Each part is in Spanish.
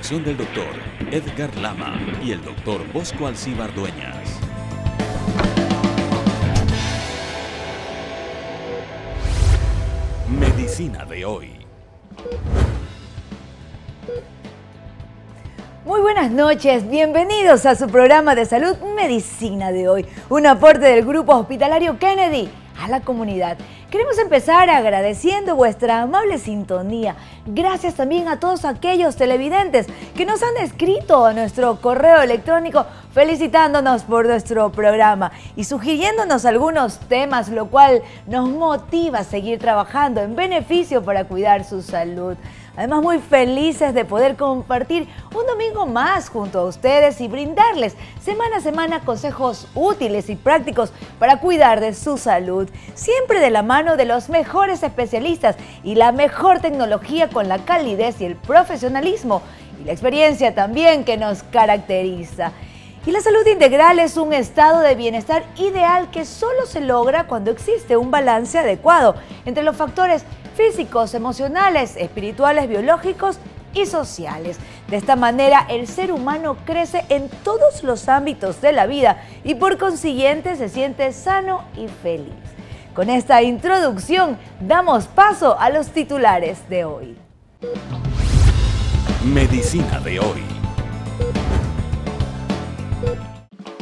dirección del doctor Edgar Lama y el doctor Bosco Alcíbar Dueñas. Medicina de hoy. Muy buenas noches, bienvenidos a su programa de salud Medicina de hoy, un aporte del Grupo Hospitalario Kennedy a la comunidad. Queremos empezar agradeciendo vuestra amable sintonía. Gracias también a todos aquellos televidentes que nos han escrito a nuestro correo electrónico felicitándonos por nuestro programa y sugiriéndonos algunos temas, lo cual nos motiva a seguir trabajando en beneficio para cuidar su salud. Además, muy felices de poder compartir un domingo más junto a ustedes y brindarles semana a semana consejos útiles y prácticos para cuidar de su salud. Siempre de la mano de los mejores especialistas y la mejor tecnología con la calidez y el profesionalismo y la experiencia también que nos caracteriza. Y la salud integral es un estado de bienestar ideal que solo se logra cuando existe un balance adecuado entre los factores físicos, emocionales, espirituales, biológicos y sociales. De esta manera, el ser humano crece en todos los ámbitos de la vida y por consiguiente se siente sano y feliz. Con esta introducción, damos paso a los titulares de hoy. Medicina de hoy.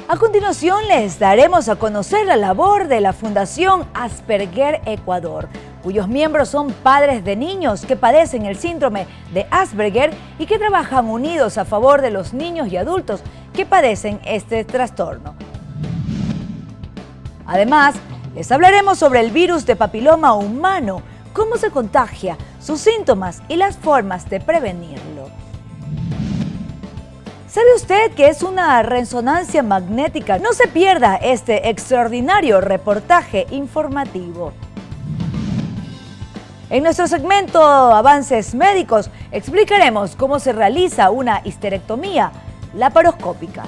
A continuación, les daremos a conocer la labor de la Fundación Asperger Ecuador, cuyos miembros son padres de niños que padecen el síndrome de Asperger y que trabajan unidos a favor de los niños y adultos que padecen este trastorno. Además, les hablaremos sobre el virus de papiloma humano, cómo se contagia, sus síntomas y las formas de prevenirlo. ¿Sabe usted qué es una resonancia magnética? No se pierda este extraordinario reportaje informativo. En nuestro segmento Avances Médicos explicaremos cómo se realiza una histerectomía laparoscópica.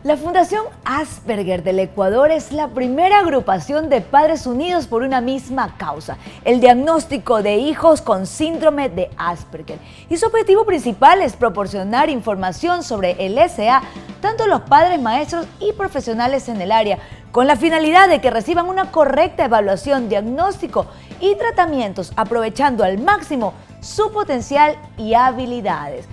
La Fundación Asperger del Ecuador es la primera agrupación de padres unidos por una misma causa, el diagnóstico de hijos con síndrome de Asperger. Y su objetivo principal es proporcionar información sobre el SA tanto a los padres, maestros y profesionales en el área, con la finalidad de que reciban una correcta evaluación, diagnóstico y tratamientos, aprovechando al máximo su potencial y habilidades.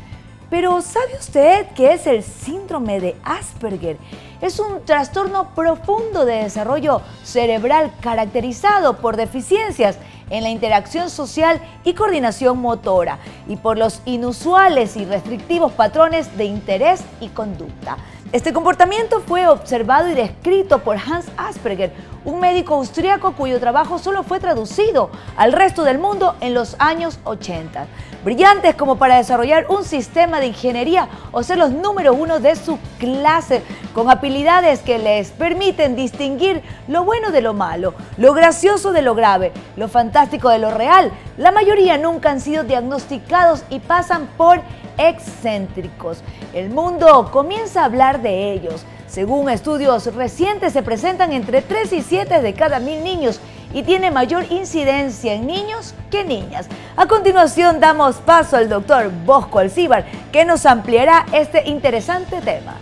Pero ¿sabe usted qué es el síndrome de Asperger? Es un trastorno profundo de desarrollo cerebral caracterizado por deficiencias en la interacción social y coordinación motora y por los inusuales y restrictivos patrones de interés y conducta. Este comportamiento fue observado y descrito por Hans Asperger, un médico austriaco cuyo trabajo solo fue traducido al resto del mundo en los años 80. Brillantes como para desarrollar un sistema de ingeniería o ser los número uno de su clase, con habilidades que les permiten distinguir lo bueno de lo malo, lo gracioso de lo grave, lo fantástico de lo real. La mayoría nunca han sido diagnosticados y pasan por excéntricos. El mundo comienza a hablar de ellos. Según estudios recientes, se presentan entre 3 y 7 de cada 1000 niños y tiene mayor incidencia en niños que niñas. A continuación, damos paso al doctor Bosco Alcíbar, que nos ampliará este interesante tema.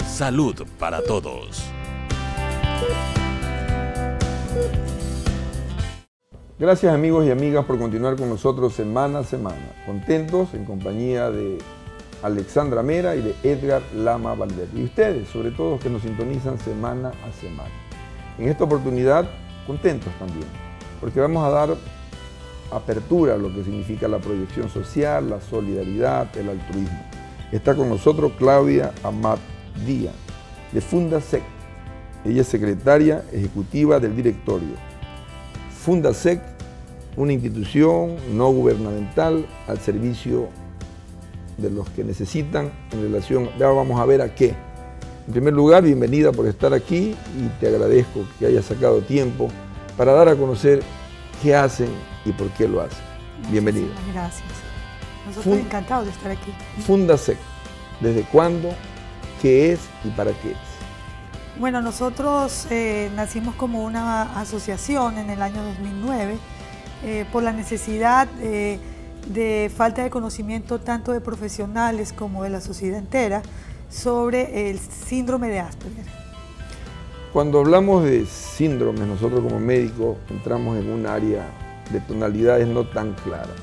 Salud para todos. Gracias amigos y amigas por continuar con nosotros semana a semana, contentos en compañía de Alexandra Mera y de Edgar Lama Valverde. Y ustedes, sobre todo, que nos sintonizan semana a semana. En esta oportunidad, contentos también, porque vamos a dar apertura a lo que significa la proyección social, la solidaridad, el altruismo. Está con nosotros Claudia Amat Díaz, de Fundasec. Ella es secretaria ejecutiva del directorio. Fundasec, una institución no gubernamental al servicio de los que necesitan en relación, ya vamos a ver a qué. En primer lugar, bienvenida por estar aquí y te agradezco que hayas sacado tiempo para dar a conocer qué hacen y por qué lo hacen. Bienvenida. Gracias. Nosotros encantados de estar aquí. Fundasec. ¿Desde cuándo? ¿Qué es y para qué es? Bueno, nosotros nacimos como una asociación en el año 2009 por la necesidad de falta de conocimiento tanto de profesionales como de la sociedad entera sobre el síndrome de Asperger. Cuando hablamos de síndromes, nosotros como médicos entramos en un área de tonalidades no tan claras.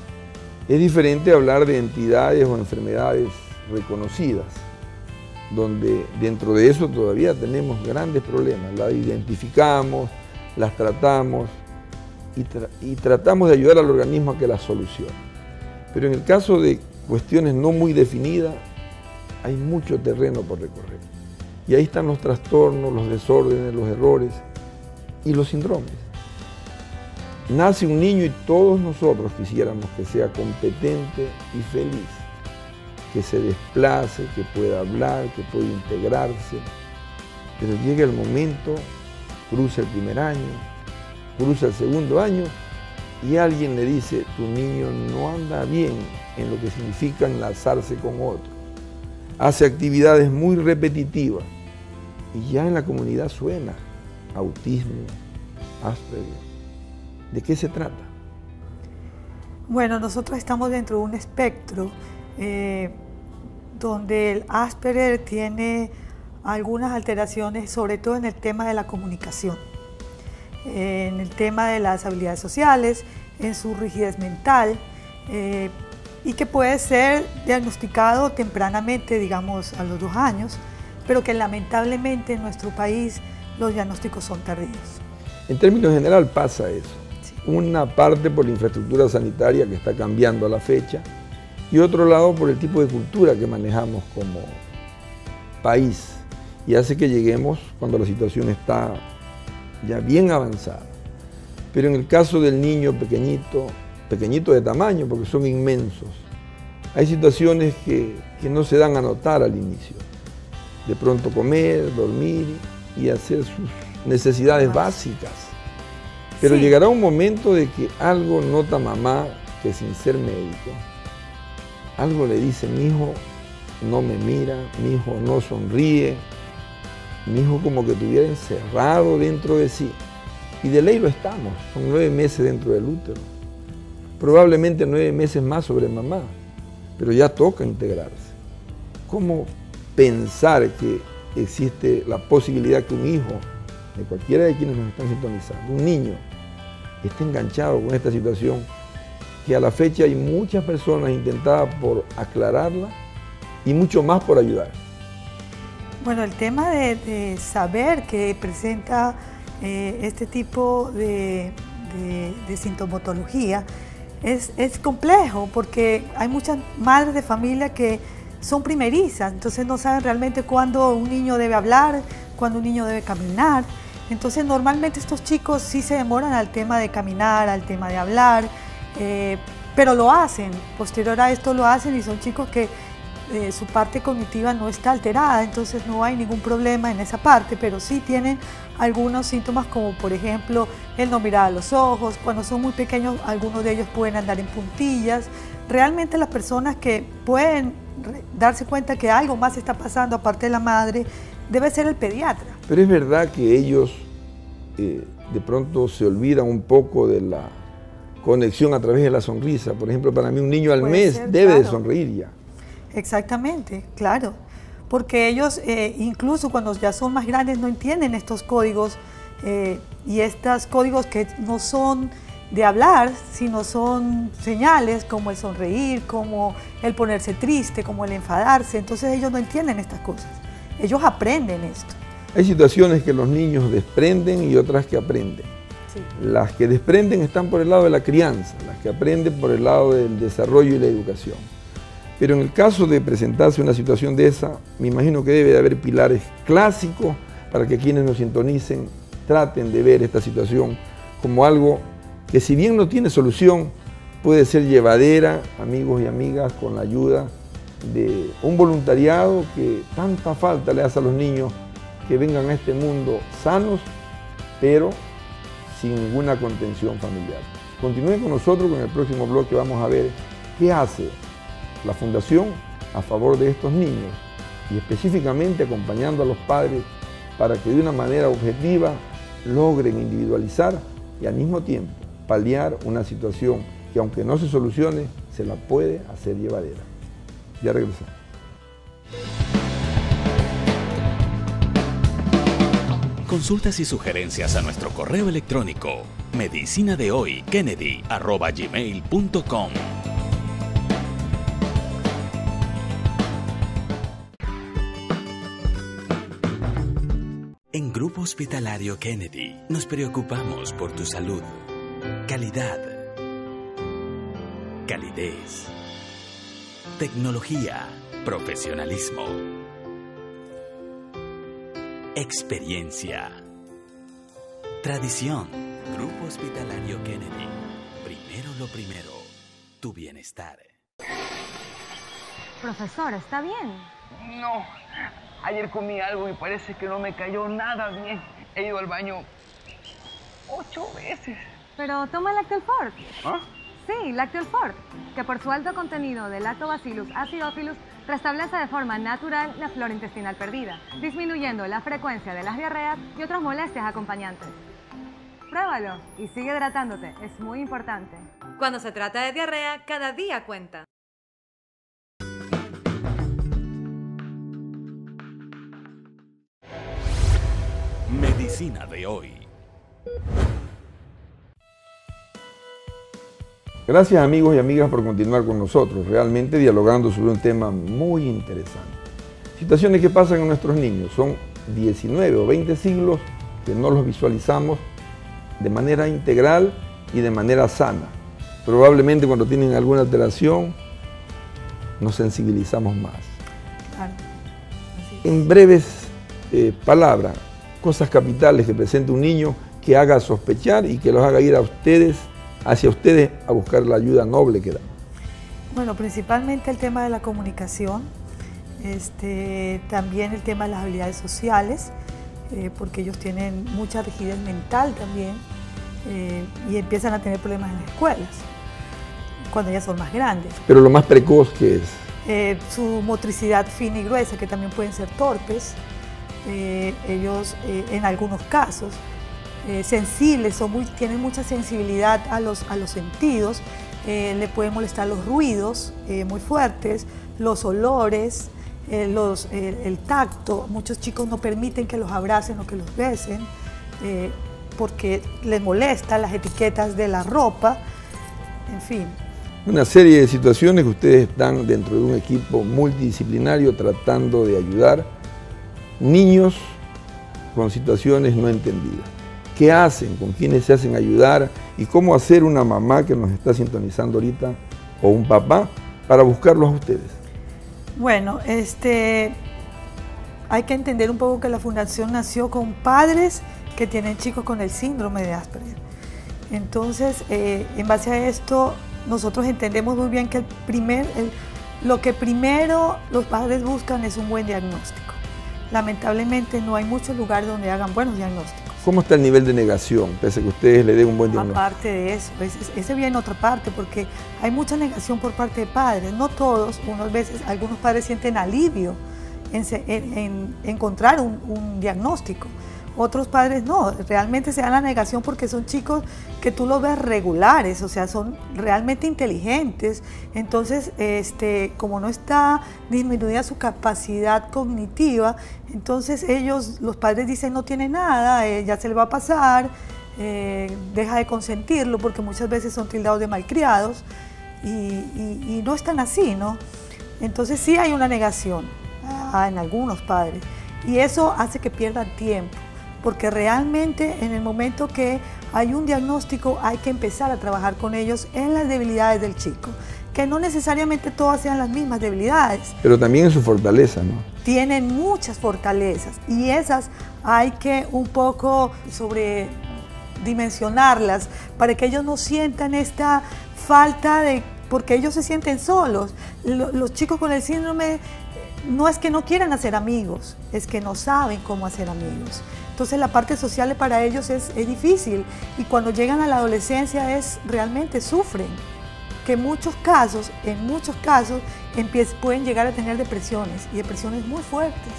Es diferente hablar de entidades o enfermedades reconocidas, donde dentro de eso todavía tenemos grandes problemas. Las identificamos, las tratamos y tratamos de ayudar al organismo a que las solucione. Pero en el caso de cuestiones no muy definidas, hay mucho terreno por recorrer. Y ahí están los trastornos, los desórdenes, los errores y los síndromes. Nace un niño y todos nosotros quisiéramos que sea competente y feliz, que se desplace, que pueda hablar, que pueda integrarse. Pero llega el momento, cruza el primer año, cruza el segundo año y alguien le dice, tu niño no anda bien en lo que significa enlazarse con otro. Hace actividades muy repetitivas y ya en la comunidad suena autismo, Asperger. ¿De qué se trata? Bueno, nosotros estamos dentro de un espectro donde el Asperger tiene algunas alteraciones, sobre todo en el tema de la comunicación, en el tema de las habilidades sociales, en su rigidez mental, y que puede ser diagnosticado tempranamente, digamos a los 2 años, pero que lamentablemente en nuestro país los diagnósticos son tardíos. En términos general pasa eso. Sí. Una parte por la infraestructura sanitaria que está cambiando a la fecha y otro lado por el tipo de cultura que manejamos como país y hace que lleguemos cuando la situación está ya bien avanzada. Pero en el caso del niño pequeñito, pequeñito de tamaño porque son inmensos, hay situaciones que no se dan a notar al inicio. De pronto comer, dormir y hacer sus necesidades básicas. Pero sí, llegará un momento de que algo nota mamá que sin ser médico, algo le dice, mi hijo no me mira, mi hijo no sonríe, mi hijo como que estuviera encerrado dentro de sí. Y de ley lo estamos, son 9 meses dentro del útero. Probablemente 9 meses más sobre mamá, pero ya toca integrarse. ¿Cómo pensar que existe la posibilidad que un hijo, de cualquiera de quienes nos están sintonizando, un niño, esté enganchado con esta situación, que a la fecha hay muchas personas intentadas por aclararla y mucho más por ayudar? Bueno, el tema de saber que presenta este tipo de sintomatología es complejo porque hay muchas madres de familia que son primerizas, entonces no saben realmente cuándo un niño debe hablar, cuándo un niño debe caminar. Entonces normalmente estos chicos sí se demoran al tema de caminar, al tema de hablar, pero lo hacen, posterior a esto lo hacen y son chicos que su parte cognitiva no está alterada, entonces no hay ningún problema en esa parte, pero sí tienen algunos síntomas como por ejemplo el no mirar a los ojos, cuando son muy pequeños algunos de ellos pueden andar en puntillas. Realmente las personas que pueden darse cuenta que algo más está pasando aparte de la madre, debe ser el pediatra. Pero es verdad que ellos de pronto se olvidan un poco de la conexión a través de la sonrisa. Por ejemplo, para mí un niño al mes debe de sonreír ya. Exactamente, claro. Porque ellos incluso cuando ya son más grandes no entienden estos códigos y estos códigos que no son de hablar, sino son señales como el sonreír, como el ponerse triste, como el enfadarse. Entonces ellos no entienden estas cosas. Ellos aprenden esto. Hay situaciones que los niños desprenden y otras que aprenden. Sí. Las que desprenden están por el lado de la crianza, las que aprenden por el lado del desarrollo y la educación. Pero en el caso de presentarse una situación de esa, me imagino que debe de haber pilares clásicos para que quienes nos sintonicen traten de ver esta situación como algo que si bien no tiene solución, puede ser llevadera, amigos y amigas, con la ayuda de un voluntariado que tanta falta le hace a los niños que vengan a este mundo sanos, pero sin ninguna contención familiar. Continúen con nosotros, con el próximo bloque vamos a ver qué hace la Fundación a favor de estos niños y específicamente acompañando a los padres para que de una manera objetiva logren individualizar y al mismo tiempo paliar una situación que aunque no se solucione, se la puede hacer llevadera. Ya regresamos. Consultas y sugerencias a nuestro correo electrónico medicinadehoykennedy@gmail.com. En Grupo Hospitalario Kennedy nos preocupamos por tu salud, calidad, calidez, tecnología, profesionalismo, experiencia, tradición. Grupo Hospitalario Kennedy. Primero lo primero, tu bienestar. Profesor, ¿está bien? No, ayer comí algo y parece que no me cayó nada bien. He ido al baño 8 veces. Pero toma Lactel Fort. ¿Ah? Sí, Lactel Fort, que por su alto contenido de Lactobacillus acidophilus restablece de forma natural la flora intestinal perdida, disminuyendo la frecuencia de las diarreas y otras molestias acompañantes. Pruébalo y sigue hidratándote, es muy importante. Cuando se trata de diarrea, cada día cuenta. Medicina de hoy. Gracias amigos y amigas por continuar con nosotros, realmente dialogando sobre un tema muy interesante. Situaciones que pasan en nuestros niños, son 19 o 20 siglos que no los visualizamos de manera integral y de manera sana. Probablemente cuando tienen alguna alteración nos sensibilizamos más. Claro. Así es. En breves palabras, cosas capitales que presente un niño que haga sospechar y que los haga ir a ustedes, hacia ustedes a buscar la ayuda noble que da. Bueno, principalmente el tema de la comunicación, también el tema de las habilidades sociales, porque ellos tienen mucha rigidez mental también y empiezan a tener problemas en las escuelas cuando ya son más grandes. Pero lo más precoz que es. Su motricidad fina y gruesa, que también pueden ser torpes, ellos en algunos casos sensibles, tienen mucha sensibilidad a los sentidos, le pueden molestar los ruidos muy fuertes, los olores, el tacto. Muchos chicos no permiten que los abracen o que los besen porque les molesta las etiquetas de la ropa, en fin. Una serie de situaciones que ustedes están dentro de un equipo multidisciplinario tratando de ayudar niños con situaciones no entendidas. ¿Qué hacen? ¿Con quiénes se hacen ayudar? ¿Y cómo hacer una mamá que nos está sintonizando ahorita o un papá para buscarlos a ustedes? Bueno, hay que entender un poco que la fundación nació con padres que tienen chicos con el síndrome de Asperger. Entonces, en base a esto, nosotros entendemos muy bien que lo que primero los padres buscan es un buen diagnóstico. Lamentablemente no hay muchos lugares donde hagan buenos diagnósticos. ¿Cómo está el nivel de negación, pese a que ustedes le den un buen diagnóstico? Aparte de eso, ese viene otra parte, porque hay mucha negación por parte de padres. No todos, algunos padres sienten alivio en encontrar un diagnóstico. Otros padres no, realmente se dan la negación porque son chicos que tú los ves regulares, o sea, son realmente inteligentes. Entonces, como no está disminuida su capacidad cognitiva, entonces los padres dicen no tiene nada, ya se le va a pasar, deja de consentirlo, porque muchas veces son tildados de malcriados y no están así, ¿no? Entonces sí hay una negación en algunos padres y eso hace que pierdan tiempo. Porque realmente en el momento que hay un diagnóstico hay que empezar a trabajar con ellos en las debilidades del chico, que no necesariamente todas sean las mismas debilidades. Pero también en su fortaleza, ¿no? Tienen muchas fortalezas y esas hay que un poco sobredimensionarlas para que ellos no sientan esta falta porque ellos se sienten solos. Los chicos con el síndrome no es que no quieran hacer amigos, es que no saben cómo hacer amigos. Entonces la parte social para ellos es difícil y cuando llegan a la adolescencia realmente sufren. que en muchos casos, pueden llegar a tener depresiones y depresiones muy fuertes.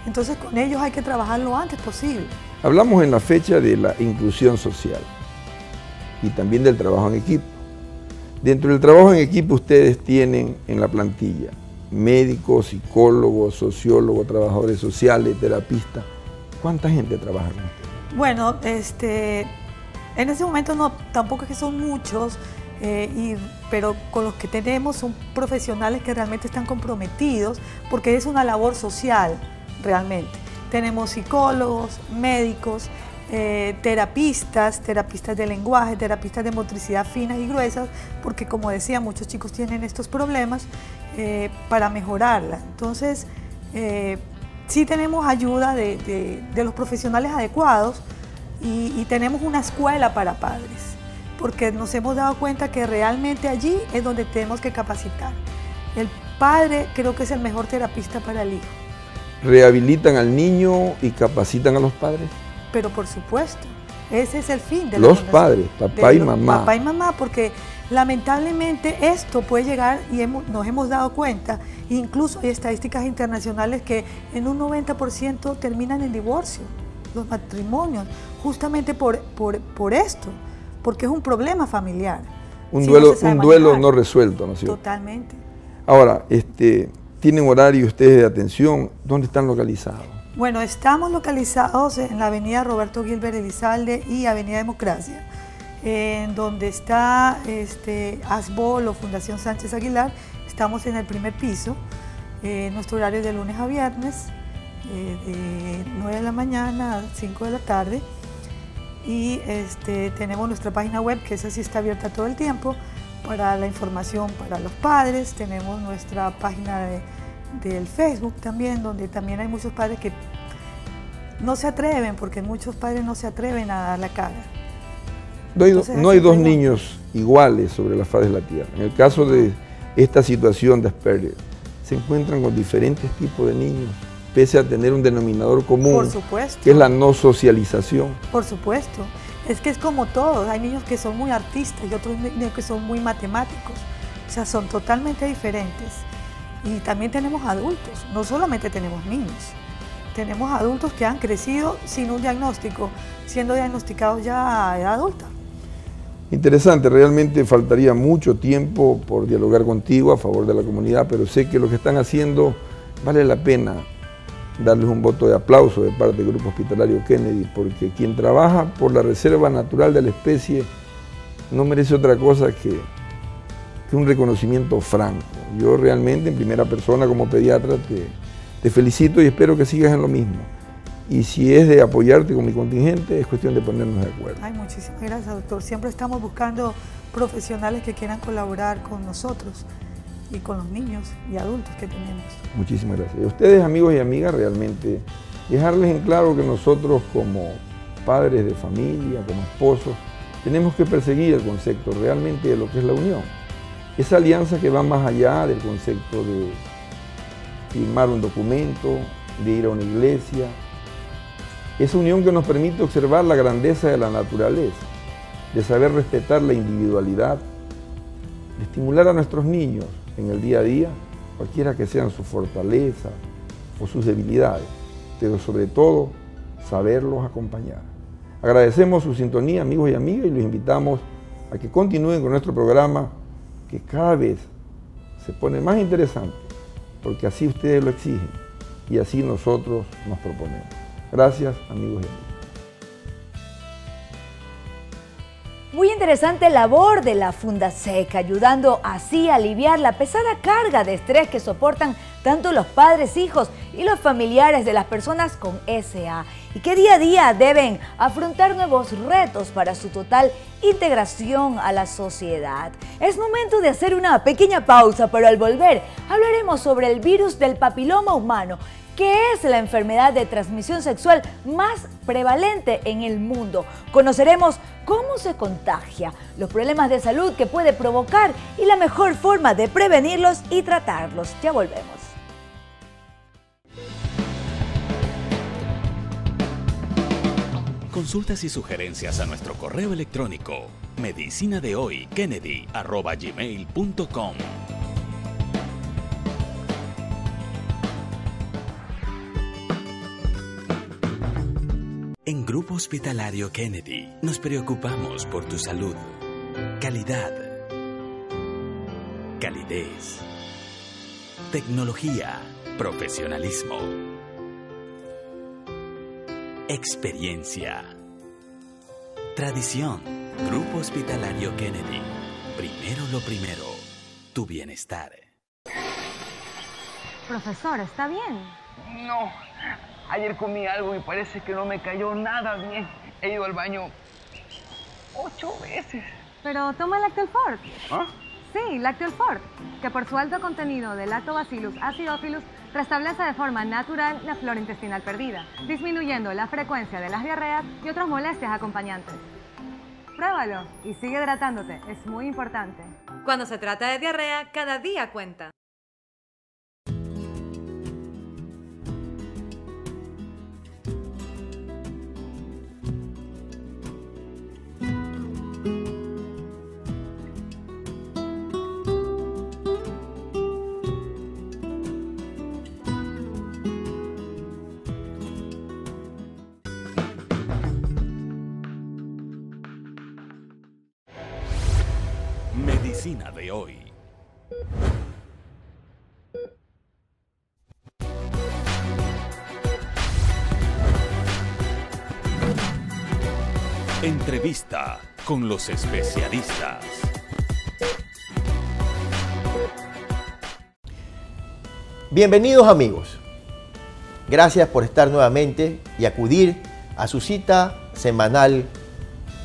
Entonces con ellos hay que trabajar lo antes posible. Hablamos en la fecha de la inclusión social y también del trabajo en equipo. Dentro del trabajo en equipo ustedes tienen en la plantilla médicos, psicólogos, sociólogos, trabajadores sociales, terapistas. ¿Cuánta gente trabaja con ustedes? Bueno, en ese momento tampoco es que son muchos, pero con los que tenemos son profesionales que realmente están comprometidos porque es una labor social realmente. Tenemos psicólogos, médicos, terapistas de lenguaje, terapistas de motricidad finas y gruesas, porque como decía, muchos chicos tienen estos problemas para mejorarla. Entonces, sí tenemos ayuda de los profesionales adecuados y tenemos una escuela para padres, porque nos hemos dado cuenta que realmente allí es donde tenemos que capacitar. El padre creo que es el mejor terapista para el hijo. ¿Rehabilitan al niño y capacitan a los padres? Pero por supuesto, ese es el fin de los padres, papá y mamá. Papá y mamá, porque lamentablemente esto puede llegar y nos hemos dado cuenta, incluso hay estadísticas internacionales que en un 90% terminan en divorcio, los matrimonios, justamente por esto, porque es un problema familiar. Un duelo no resuelto, ¿no es cierto? Totalmente. Ahora, ¿tienen horario ustedes de atención? ¿Dónde están localizados? Bueno, estamos localizados en la avenida Roberto Gilbert Elizalde y avenida Democracia, en donde está ASBOL o Fundación Sánchez Aguilar. Estamos en el primer piso. Nuestro horario es de lunes a viernes, de 9 de la mañana a 5 de la tarde. Y tenemos nuestra página web, que esa sí está abierta todo el tiempo, para la información para los padres. Tenemos nuestra página del Facebook también, donde también hay muchos padres que no se atreven, porque muchos padres no se atreven a dar la cara. No hay dos niños iguales sobre la faz de la tierra. En el caso de esta situación de Asperger, se encuentran con diferentes tipos de niños, pese a tener un denominador común, por supuesto, que es la no socialización. Por supuesto, es que es como todos, hay niños que son muy artistas y otros niños que son muy matemáticos, o sea, son totalmente diferentes. Y también tenemos adultos, no solamente tenemos niños, tenemos adultos que han crecido sin un diagnóstico, siendo diagnosticados ya a edad adulta. Interesante, realmente faltaría mucho tiempo por dialogar contigo a favor de la comunidad, pero sé que lo que están haciendo vale la pena darles un voto de aplauso de parte del Grupo Hospitalario Kennedy, porque quien trabaja por la reserva natural de la especie no merece otra cosa que un reconocimiento franco. Yo realmente en primera persona como pediatra te felicito y espero que sigas en lo mismo. Y si es de apoyarte con mi contingente, es cuestión de ponernos de acuerdo. Ay, muchísimas gracias, doctor. Siempre estamos buscando profesionales que quieran colaborar con nosotros y con los niños y adultos que tenemos. Muchísimas gracias. Y a ustedes, amigos y amigas, realmente dejarles en claro que nosotros como padres de familia, como esposos, tenemos que perseguir el concepto realmente de lo que es la unión. Esa alianza que va más allá del concepto de firmar un documento, de ir a una iglesia. Esa unión que nos permite observar la grandeza de la naturaleza, de saber respetar la individualidad, de estimular a nuestros niños en el día a día, cualquiera que sean sus fortalezas o sus debilidades, pero sobre todo saberlos acompañar. Agradecemos su sintonía, amigos y amigas, y los invitamos a que continúen con nuestro programa, que cada vez se pone más interesante, porque así ustedes lo exigen y así nosotros nos proponemos. Gracias, amigos y amigas. Muy interesante labor de la Fundasec, ayudando así a aliviar la pesada carga de estrés que soportan tanto los padres, hijos y los familiares de las personas con SA, y que día a día deben afrontar nuevos retos para su total integración a la sociedad. Es momento de hacer una pequeña pausa, pero al volver hablaremos sobre el virus del papiloma humano, que es la enfermedad de transmisión sexual más prevalente en el mundo. Conoceremos cómo se contagia, los problemas de salud que puede provocar y la mejor forma de prevenirlos y tratarlos. Ya volvemos. consultas y sugerencias a nuestro correo electrónico medicinadehoykennedy@gmail.com. En Grupo Hospitalario Kennedy nos preocupamos por tu salud, calidad, calidez, tecnología, profesionalismo, experiencia, tradición. Grupo Hospitalario Kennedy. Primero lo primero, tu bienestar. Profesor, ¿está bien? No, ayer comí algo y parece que no me cayó nada bien. He ido al baño 8 veces. Pero toma Lactel Fort. ¿Ah? Sí, Lactel Fort, que por su alto contenido de Lactobacillus acidophilus restablece de forma natural la flora intestinal perdida, disminuyendo la frecuencia de las diarreas y otras molestias acompañantes. Pruébalo y sigue hidratándote, es muy importante. Cuando se trata de diarrea, cada día cuenta. Medicina de hoy. Entrevista con los especialistas. Bienvenidos amigos. Gracias por estar nuevamente y acudir a su cita semanal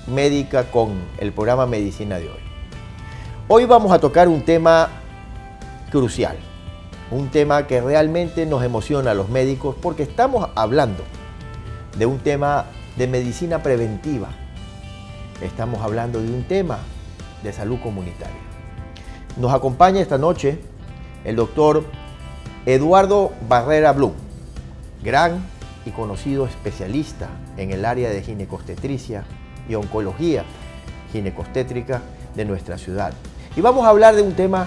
médica con el programa Medicina de hoy. Hoy vamos a tocar un tema crucial, un tema que realmente nos emociona a los médicos porque estamos hablando de un tema de medicina preventiva. Estamos hablando de un tema de salud comunitaria. Nos acompaña esta noche el doctor Eduardo Barrera Blum, gran y conocido especialista en el área de ginecobstetricia y oncología ginecobstétrica de nuestra ciudad. Y vamos a hablar de un tema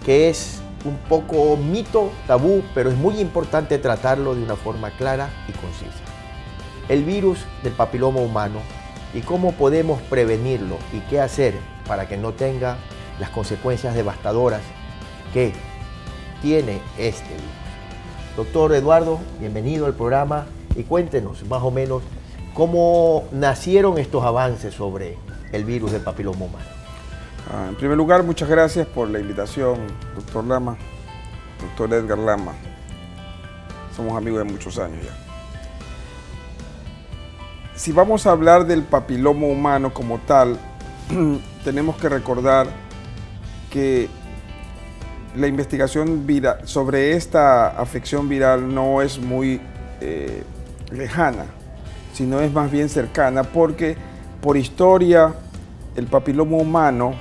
que es un poco mito, tabú, pero es muy importante tratarlo de una forma clara y concisa. El virus del papiloma humano y cómo podemos prevenirlo y qué hacer para que no tenga las consecuencias devastadoras que tiene este virus. Doctor Eduardo, bienvenido al programa y cuéntenos más o menos cómo nacieron estos avances sobre el virus del papiloma humano. En primer lugar, muchas gracias por la invitación, doctor Lama, doctor Edgar Lama. Somos amigos de muchos años ya. Si vamos a hablar del papiloma humano como tal, tenemos que recordar que la investigación viral, sobre esta afección viral no es muy lejana, sino es más bien cercana, porque por historia el papiloma humano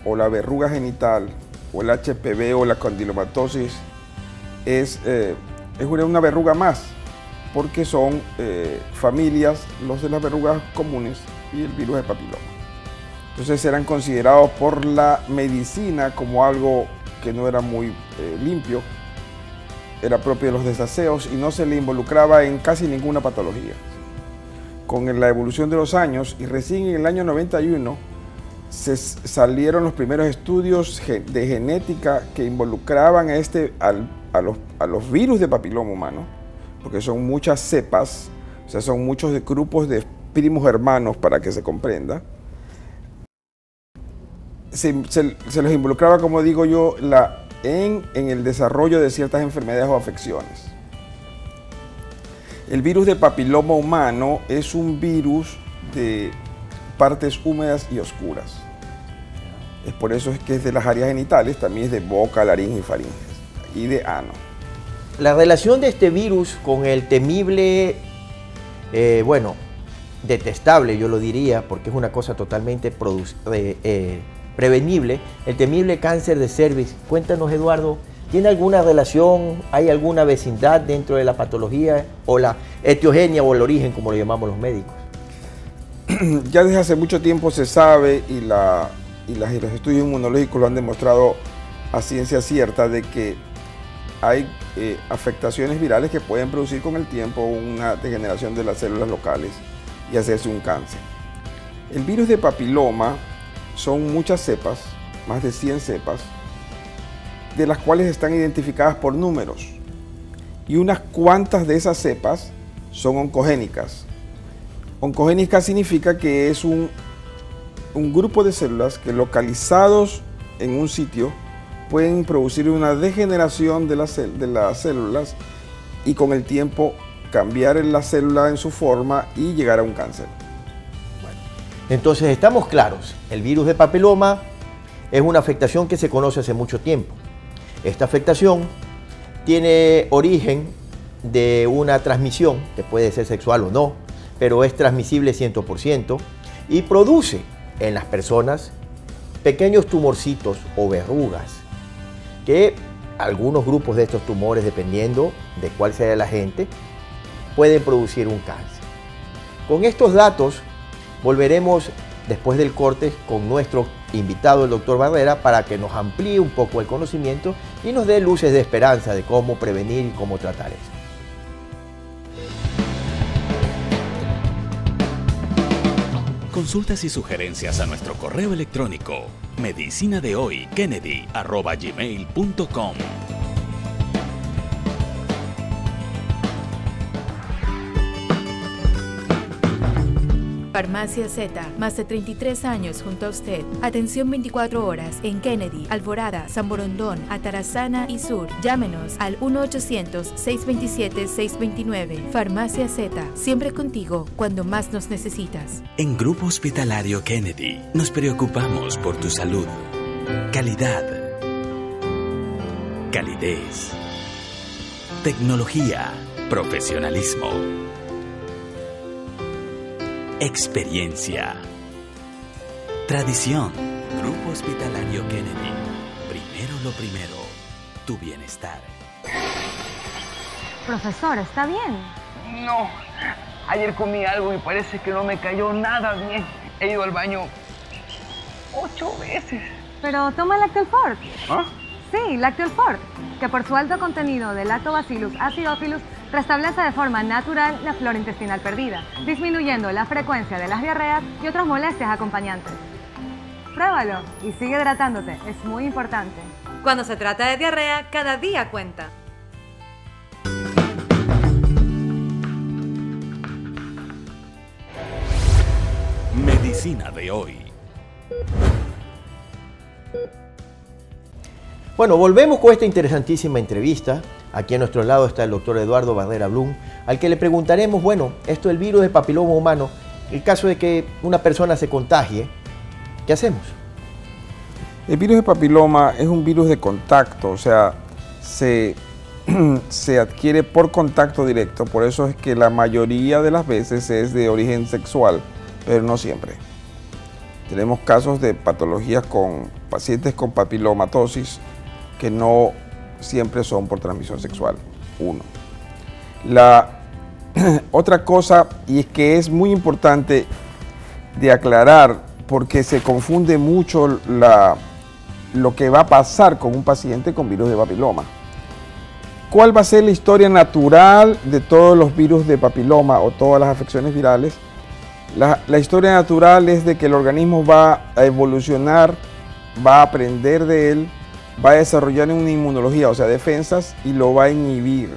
o la verruga genital o el HPV o la condilomatosis es una verruga más, porque son familias, los de las verrugas comunes y el virus del papiloma. Entonces eran considerados por la medicina como algo que no era muy limpio, era propio de los desaseos y no se le involucraba en casi ninguna patología. Con la evolución de los años y recién en el año 91 salieron los primeros estudios de genética que involucraban a los virus de papiloma humano, porque son muchas cepas, o sea, son muchos grupos de primos hermanos para que se comprenda. Se los involucraba, como digo yo, en el desarrollo de ciertas enfermedades o afecciones. El virus de papiloma humano es un virus de partes húmedas y oscuras. Es por eso es que es de las áreas genitales, también es de boca, laringe y faringe y de ano. La relación de este virus con el temible, detestable yo lo diría, porque es una cosa totalmente prevenible, el temible cáncer de cervix. Cuéntanos, Eduardo, ¿Tiene alguna relación, hay alguna vecindad dentro de la patología o la etiogenia o el origen, como lo llamamos los médicos? Ya desde hace mucho tiempo se sabe y los estudios inmunológicos lo han demostrado a ciencia cierta de que hay afectaciones virales que pueden producir con el tiempo una degeneración de las células locales y hacerse un cáncer. El virus de papiloma son muchas cepas, más de 100 cepas, de las cuales están identificadas por números. Y unas cuantas de esas cepas son oncogénicas. Oncogénica significa que es un grupo de células que localizados en un sitio pueden producir una degeneración de las células y con el tiempo cambiar la célula en su forma y llegar a un cáncer. Bueno, entonces estamos claros, el virus de papiloma es una afectación que se conoce hace mucho tiempo. Esta afectación tiene origen de una transmisión, que puede ser sexual o no, pero es transmisible 100% y produce en las personas pequeños tumorcitos o verrugas, que algunos grupos de estos tumores, dependiendo de cuál sea el agente, pueden producir un cáncer. Con estos datos volveremos después del corte con nuestro invitado, el doctor Barrera, para que nos amplíe un poco el conocimiento y nos dé luces de esperanza de cómo prevenir y cómo tratar esto. Consultas y sugerencias a nuestro correo electrónico medicinadehoykennedy@gmail.com. Farmacia Z, más de 33 años junto a usted. Atención 24 horas en Kennedy, Alvorada, San Borondón, Atarazana y Sur. Llámenos al 1-800-627-629. Farmacia Z, siempre contigo cuando más nos necesitas. En Grupo Hospitalario Kennedy nos preocupamos por tu salud. Calidad. Calidez. Tecnología. Profesionalismo. Experiencia. Tradición. Grupo Hospitalario Kennedy. Primero lo primero. Tu bienestar. Profesor, ¿está bien? No, ayer comí algo y parece que no me cayó nada bien. He ido al baño 8 veces. Pero toma Lactel Fort. ¿Ah? Sí, Lactel Fort, que por su alto contenido de Lactobacillus acidophilus restablece de forma natural la flora intestinal perdida, disminuyendo la frecuencia de las diarreas y otras molestias acompañantes. Pruébalo y sigue hidratándote, es muy importante. Cuando se trata de diarrea, cada día cuenta. Medicina de hoy. Bueno, volvemos con esta interesantísima entrevista. Aquí a nuestro lado está el doctor Eduardo Barrera Blum, al que le preguntaremos, bueno, esto del virus de papiloma humano, el caso de que una persona se contagie, ¿qué hacemos? El virus de papiloma es un virus de contacto, o sea, se adquiere por contacto directo, por eso es que la mayoría de las veces es de origen sexual, pero no siempre. Tenemos casos de patologías con pacientes con papilomatosis que no siempre son por transmisión sexual. Uno. La otra cosa, y es que es muy importante de aclarar, porque se confunde mucho lo que va a pasar con un paciente con virus de papiloma. ¿Cuál va a ser la historia natural de todos los virus de papiloma o todas las afecciones virales? La historia natural es de que el organismo va a evolucionar, va a aprender de él, va a desarrollar una inmunología, o sea, defensas, y lo va a inhibir.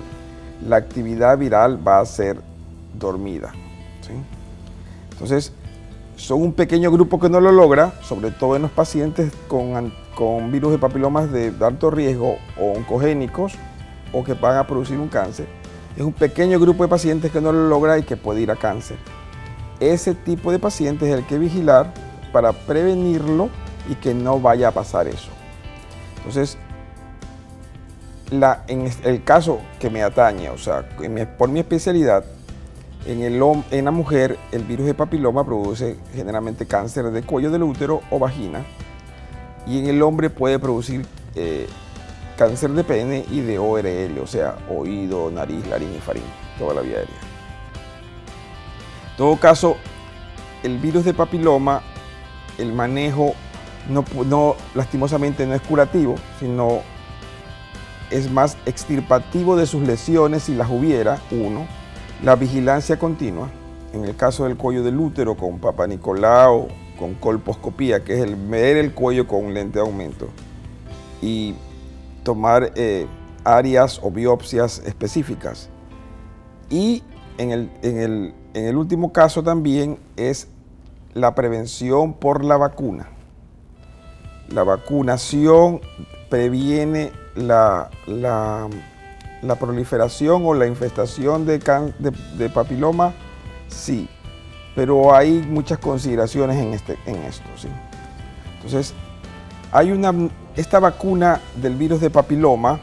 La actividad viral va a ser dormida, ¿sí? Entonces, son un pequeño grupo que no lo logra, sobre todo en los pacientes con virus de papilomas de alto riesgo o oncogénicos o que van a producir un cáncer. Es un pequeño grupo de pacientes que no lo logra y que puede ir a cáncer. Ese tipo de pacientes es el que vigilar para prevenirlo y que no vaya a pasar eso. Entonces, en el caso que me atañe, o sea, por mi especialidad, en la mujer el virus de papiloma produce generalmente cáncer de cuello del útero o vagina, y en el hombre puede producir cáncer de pene y de ORL, o sea, oído, nariz, laringe y faringe, toda la vía aérea. En todo caso, el virus de papiloma, el manejo lastimosamente no es curativo, sino es más extirpativo de sus lesiones si las hubiera, uno. La vigilancia continua, en el caso del cuello del útero con Papa Nicolau, con colposcopía, que es el medir el cuello con un lente de aumento, y tomar áreas o biopsias específicas. Y en el último caso también es la prevención por la vacuna. La vacunación previene la proliferación o la infestación de papiloma, sí, pero hay muchas consideraciones en esto, ¿sí? Entonces, esta vacuna del virus de papiloma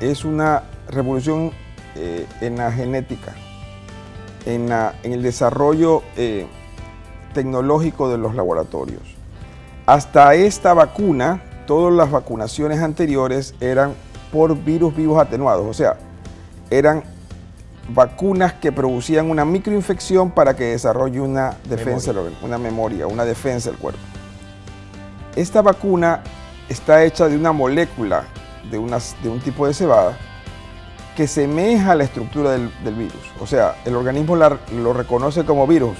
es una revolución en la genética, en el desarrollo tecnológico de los laboratorios. Hasta esta vacuna, todas las vacunaciones anteriores eran por virus vivos atenuados, o sea, eran vacunas que producían una microinfección para que desarrolle una defensa, una memoria, una defensa del cuerpo. Esta vacuna está hecha de una molécula, de un tipo de cebada, que semeja a la estructura del virus. O sea, el organismo lo reconoce como virus.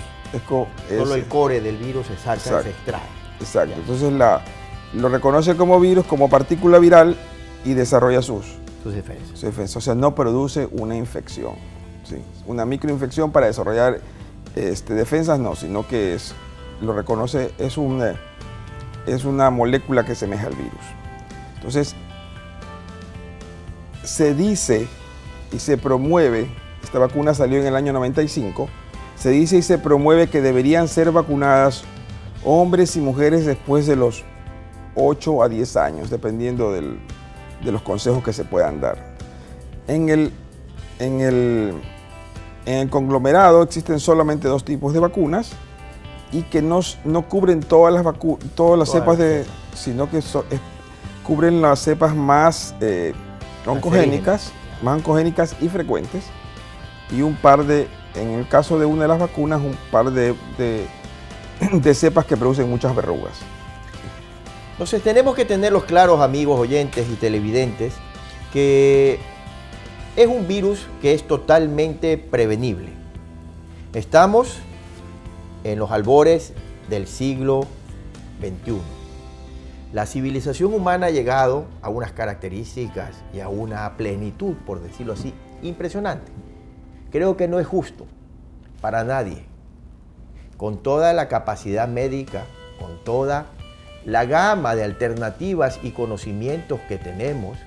Solo el core del virus se saca, se extrae. Exacto. Ya. Entonces lo reconoce como virus, como partícula viral y desarrolla sus defensas. O sea, no produce una infección. ¿Sí? Una microinfección para desarrollar defensas, no, sino que lo reconoce, es una molécula que semeja al virus. Entonces, se dice y se promueve, esta vacuna salió en el año 95, se dice y se promueve que deberían ser vacunadas hombres y mujeres después de los 8 a 10 años, dependiendo de los consejos que se puedan dar. En el conglomerado existen solamente 2 tipos de vacunas y que no cubren todas las cepas, sino que cubren las cepas más oncogénicas y frecuentes, y en el caso de una de las vacunas, un par de cepas que producen muchas verrugas. Entonces tenemos que tenerlos claros, amigos oyentes y televidentes, que es un virus que es totalmente prevenible. Estamos en los albores del siglo XXI. La civilización humana ha llegado a unas características y a una plenitud, por decirlo así, impresionante. Creo que no es justo para nadie, con toda la capacidad médica, con toda la gama de alternativas y conocimientos que tenemos,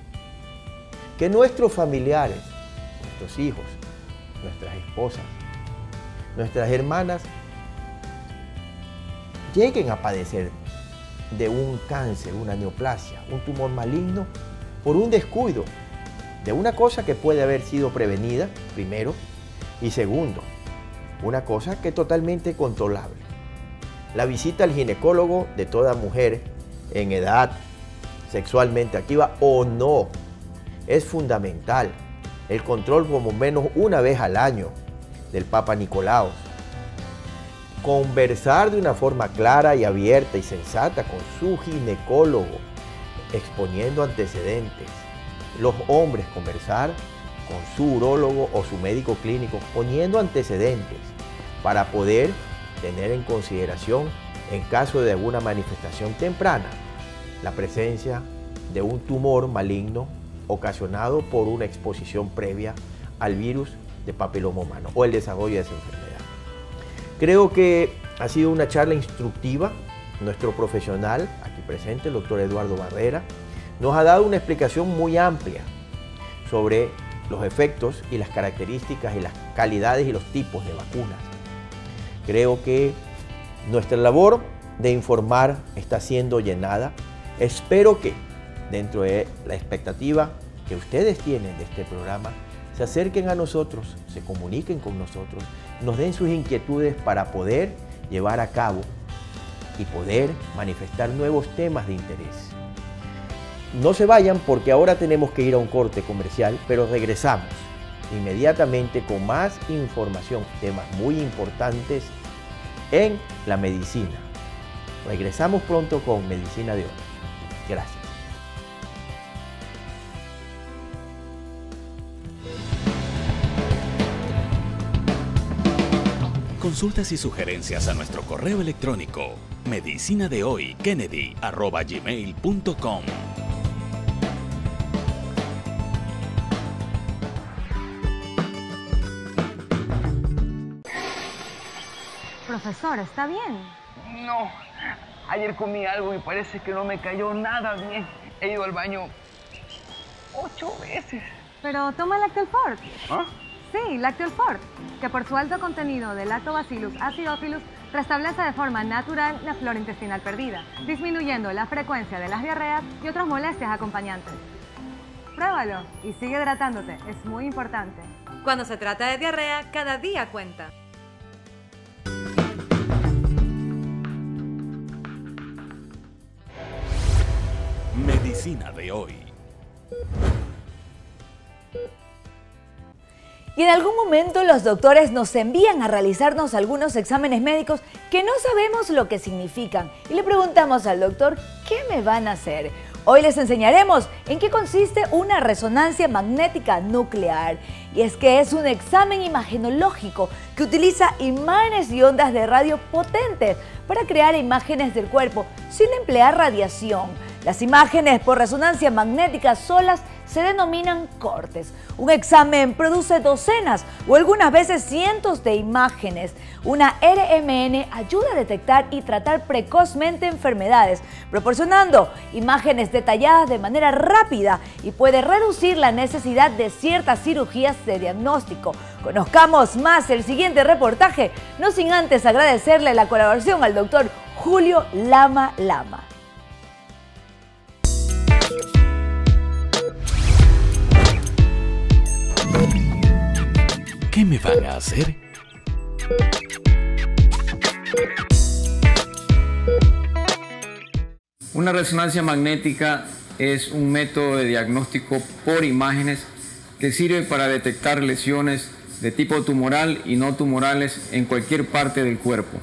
que nuestros familiares, nuestros hijos, nuestras esposas, nuestras hermanas, lleguen a padecer de un cáncer, una neoplasia, un tumor maligno, por un descuido de una cosa que puede haber sido prevenida, primero, y segundo, una cosa que es totalmente controlable. La visita al ginecólogo de toda mujer en edad sexualmente activa o no es fundamental. El control como menos una vez al año del Papa Nicolau. Conversar de una forma clara y abierta y sensata con su ginecólogo, exponiendo antecedentes. Los hombres conversar con su urólogo o su médico clínico, poniendo antecedentes para poder tener en consideración, en caso de alguna manifestación temprana, la presencia de un tumor maligno ocasionado por una exposición previa al virus de papiloma humano o el desarrollo de esa enfermedad. Creo que ha sido una charla instructiva. Nuestro profesional aquí presente, el doctor Eduardo Barrera, nos ha dado una explicación muy amplia sobre los efectos y las características y las calidades y los tipos de vacunas. Creo que nuestra labor de informar está siendo llenada. Espero que dentro de la expectativa que ustedes tienen de este programa, se acerquen a nosotros, se comuniquen con nosotros, nos den sus inquietudes para poder llevar a cabo y poder manifestar nuevos temas de interés. No se vayan porque ahora tenemos que ir a un corte comercial, pero regresamos inmediatamente con más información, temas muy importantes en la medicina. Regresamos pronto con Medicina de Hoy. Gracias. Consultas y sugerencias a nuestro correo electrónico medicinadehoykennedy@gmail.com. Profesor, ¿está bien? No, ayer comí algo y parece que no me cayó nada bien. He ido al baño 8 veces. Pero toma Lactel Fort. ¿Ah? Sí, Lactel Fort, que por su alto contenido de Lactobacillus acidophilus restablece de forma natural la flora intestinal perdida, disminuyendo la frecuencia de las diarreas y otras molestias acompañantes. Pruébalo y sigue hidratándote, es muy importante. Cuando se trata de diarrea, cada día cuenta. Medicina de Hoy. Y en algún momento los doctores nos envían a realizarnos algunos exámenes médicos que no sabemos lo que significan. Y le preguntamos al doctor, ¿qué me van a hacer? Hoy les enseñaremos en qué consiste una resonancia magnética nuclear. Y es que es un examen imagenológico que utiliza imanes y ondas de radio potentes para crear imágenes del cuerpo sin emplear radiación. Las imágenes por resonancia magnética solas se denominan cortes. Un examen produce docenas o algunas veces cientos de imágenes. Una RMN ayuda a detectar y tratar precozmente enfermedades, proporcionando imágenes detalladas de manera rápida y puede reducir la necesidad de ciertas cirugías de diagnóstico. Conozcamos más el siguiente reportaje, no sin antes agradecerle la colaboración al doctor Julio Lama. ¿Qué me van a hacer? Una resonancia magnética es un método de diagnóstico por imágenes que sirve para detectar lesiones de tipo tumoral y no tumorales en cualquier parte del cuerpo.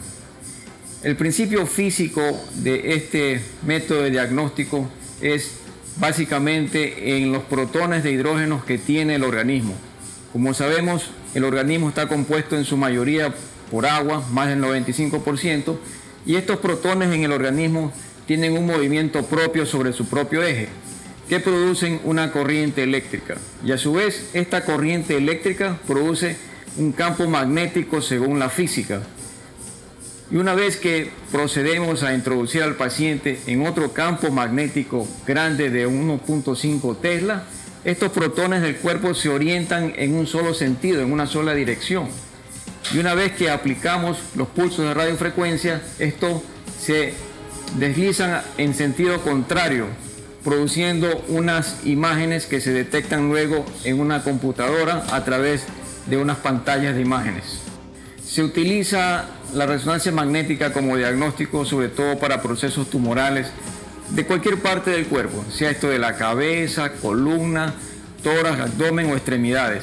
El principio físico de este método de diagnóstico es básicamente en los protones de hidrógeno que tiene el organismo. Como sabemos, el organismo está compuesto en su mayoría por agua, más del 95%, y estos protones en el organismo tienen un movimiento propio sobre su propio eje, que producen una corriente eléctrica. Y a su vez, esta corriente eléctrica produce un campo magnético según la física. Y una vez que procedemos a introducir al paciente en otro campo magnético grande de 1.5 Tesla, estos protones del cuerpo se orientan en un solo sentido, en una sola dirección. Y una vez que aplicamos los pulsos de radiofrecuencia, estos se deslizan en sentido contrario, produciendo unas imágenes que se detectan luego en una computadora a través de unas pantallas de imágenes. Se utiliza la resonancia magnética como diagnóstico sobre todo para procesos tumorales de cualquier parte del cuerpo, sea esto de la cabeza, columna, tórax, abdomen o extremidades.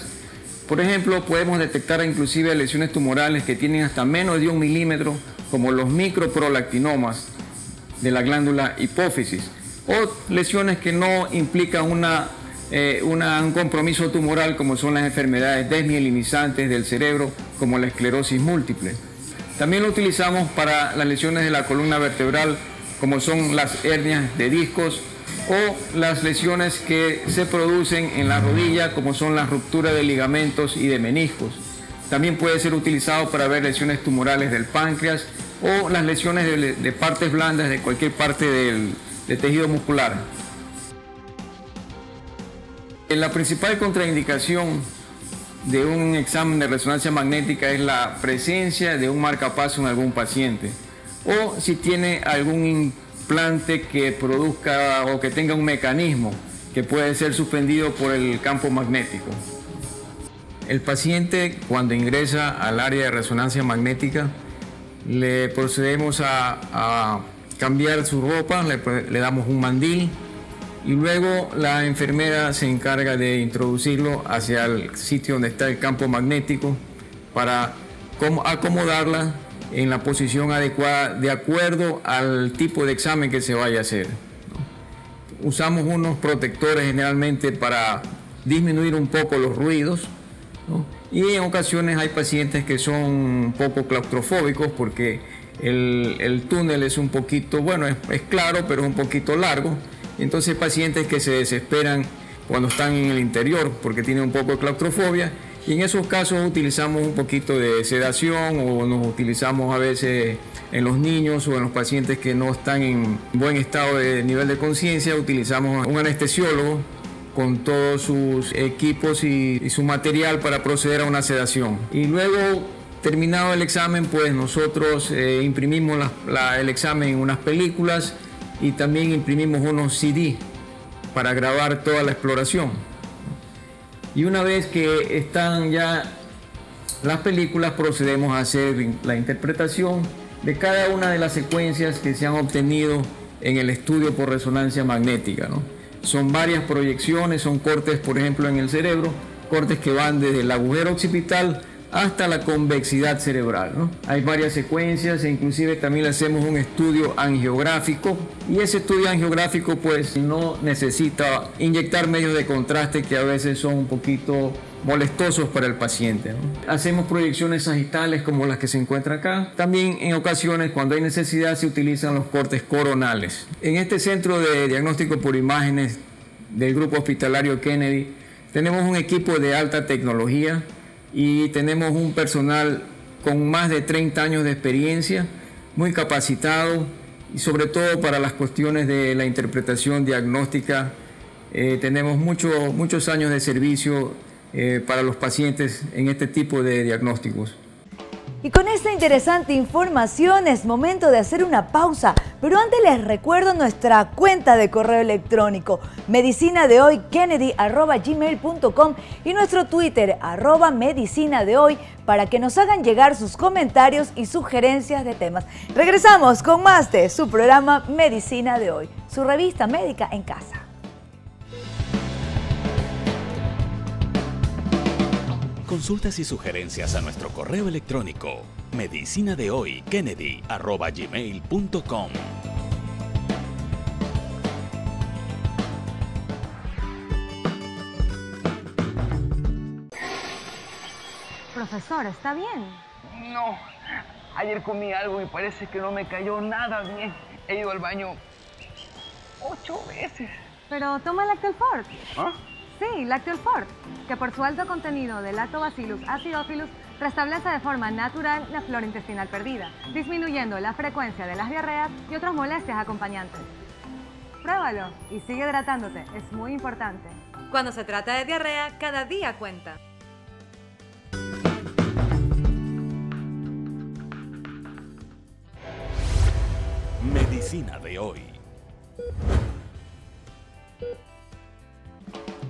Por ejemplo, podemos detectar inclusive lesiones tumorales que tienen hasta menos de 1 milímetro, como los microprolactinomas de la glándula hipófisis, o lesiones que no implican un compromiso tumoral, como son las enfermedades desmielinizantes del cerebro, como la esclerosis múltiple. También lo utilizamos para las lesiones de la columna vertebral, como son las hernias de discos o las lesiones que se producen en la rodilla, como son las rupturas de ligamentos y de meniscos. También puede ser utilizado para ver lesiones tumorales del páncreas o las lesiones de partes blandas de cualquier parte del tejido muscular. La principal contraindicación de un examen de resonancia magnética es la presencia de un marcapaso en algún paciente, o si tiene algún implante que produzca o que tenga un mecanismo que puede ser suspendido por el campo magnético. El paciente, cuando ingresa al área de resonancia magnética, le procedemos a cambiar su ropa, le damos un mandil y luego la enfermera se encarga de introducirlo hacia el sitio donde está el campo magnético para acomodarla en la posición adecuada de acuerdo al tipo de examen que se vaya a hacer. Usamos unos protectores generalmente para disminuir un poco los ruidos, ¿no? Y en ocasiones hay pacientes que son un poco claustrofóbicos porque el túnel es un poquito, bueno, es claro, pero es un poquito largo. Entonces hay pacientes que se desesperan cuando están en el interior porque tienen un poco de claustrofobia, y en esos casos utilizamos un poquito de sedación, o nos utilizamos a veces en los niños o en los pacientes que no están en buen estado de nivel de conciencia, utilizamos un anestesiólogo con todos sus equipos y su material para proceder a una sedación. Y luego, terminado el examen, pues nosotros imprimimos el examen en unas películas y también imprimimos unos CD para grabar toda la exploración. Y una vez que están ya las películas, procedemos a hacer la interpretación de cada una de las secuencias que se han obtenido en el estudio por resonancia magnética, ¿no? Son varias proyecciones, son cortes, por ejemplo, en el cerebro, cortes que van desde el agujero occipital hasta la convexidad cerebral, ¿no? Hay varias secuencias e inclusive también le hacemos un estudio angiográfico, y ese estudio angiográfico pues no necesita inyectar medios de contraste que a veces son un poquito molestosos para el paciente, ¿no? Hacemos proyecciones sagitales como las que se encuentran acá. También en ocasiones, cuando hay necesidad, se utilizan los cortes coronales. En este centro de diagnóstico por imágenes del Grupo Hospitalario Kennedy tenemos un equipo de alta tecnología y tenemos un personal con más de 30 años de experiencia, muy capacitado, y sobre todo para las cuestiones de la interpretación diagnóstica. Tenemos muchos años de servicio para los pacientes en este tipo de diagnósticos. Y con esta interesante información es momento de hacer una pausa, pero antes les recuerdo nuestra cuenta de correo electrónico medicinadehoykennedy@gmail.com y nuestro Twitter @medicinadehoy para que nos hagan llegar sus comentarios y sugerencias de temas. Regresamos con más de su programa Medicina de Hoy, su revista médica en casa. Consultas y sugerencias a nuestro correo electrónico medicinadehoykennedy@gmail.com. Profesor, ¿está bien? No, ayer comí algo y parece que no me cayó nada bien. He ido al baño 8 veces. Pero toma Lactel Fort. ¿Ah? Sí, Lactel Fort, que por su alto contenido de Lactobacillus acidophilus restablece de forma natural la flora intestinal perdida, disminuyendo la frecuencia de las diarreas y otras molestias acompañantes. Pruébalo y sigue hidratándote, es muy importante. Cuando se trata de diarrea, cada día cuenta. Medicina de Hoy.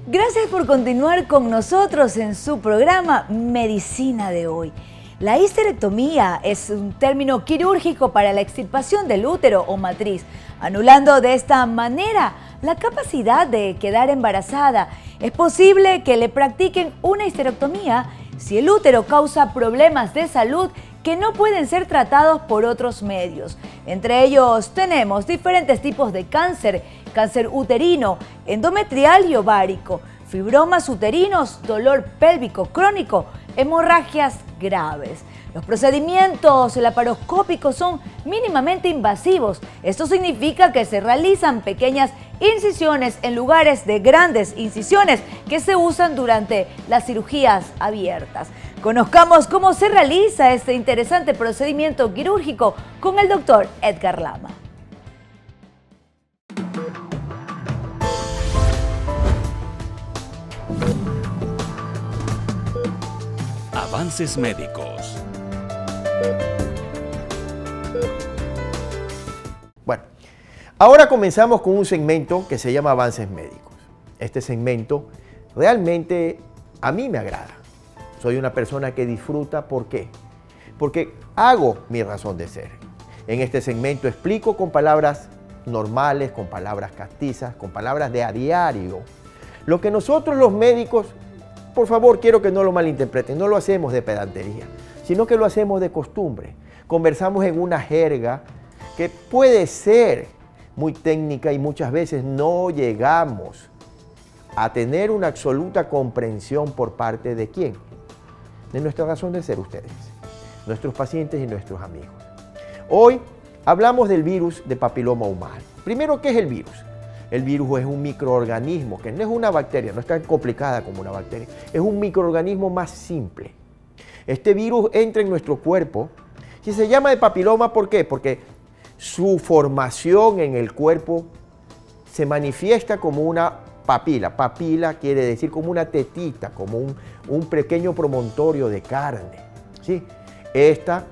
Gracias por continuar con nosotros en su programa Medicina de Hoy. La histerectomía es un término quirúrgico para la extirpación del útero o matriz, anulando de esta manera la capacidad de quedar embarazada. Es posible que le practiquen una histerectomía si el útero causa problemas de salud que no pueden ser tratados por otros medios. Entre ellos tenemos diferentes tipos de cáncer: cáncer uterino, endometrial y ovárico, fibromas uterinos, dolor pélvico crónico, hemorragias graves. Los procedimientos laparoscópicos son mínimamente invasivos. Esto significa que se realizan pequeñas incisiones en lugares de grandes incisiones que se usan durante las cirugías abiertas. Conozcamos cómo se realiza este interesante procedimiento quirúrgico con el doctor Edgar Lama. Avances médicos. Bueno, ahora comenzamos con un segmento que se llama Avances Médicos. Este segmento realmente a mí me agrada. Soy una persona que disfruta. ¿Por qué? Porque hago mi razón de ser. En este segmento explico con palabras normales, con palabras castizas, con palabras de a diario. Lo que nosotros los médicos, por favor, quiero que no lo malinterpreten, no lo hacemos de pedantería, sino que lo hacemos de costumbre. Conversamos en una jerga que puede ser muy técnica y muchas veces no llegamos a tener una absoluta comprensión por parte de ¿quién? De nuestra razón de ser ustedes, nuestros pacientes y nuestros amigos. Hoy hablamos del virus de papiloma humano. Primero, ¿qué es el virus? El virus es un microorganismo, que no es una bacteria, no es tan complicada como una bacteria, es un microorganismo más simple. Este virus entra en nuestro cuerpo y se llama de papiloma, ¿por qué? Porque su formación en el cuerpo se manifiesta como una papila. Papila quiere decir como una tetita, como un pequeño promontorio de carne, ¿sí? Esta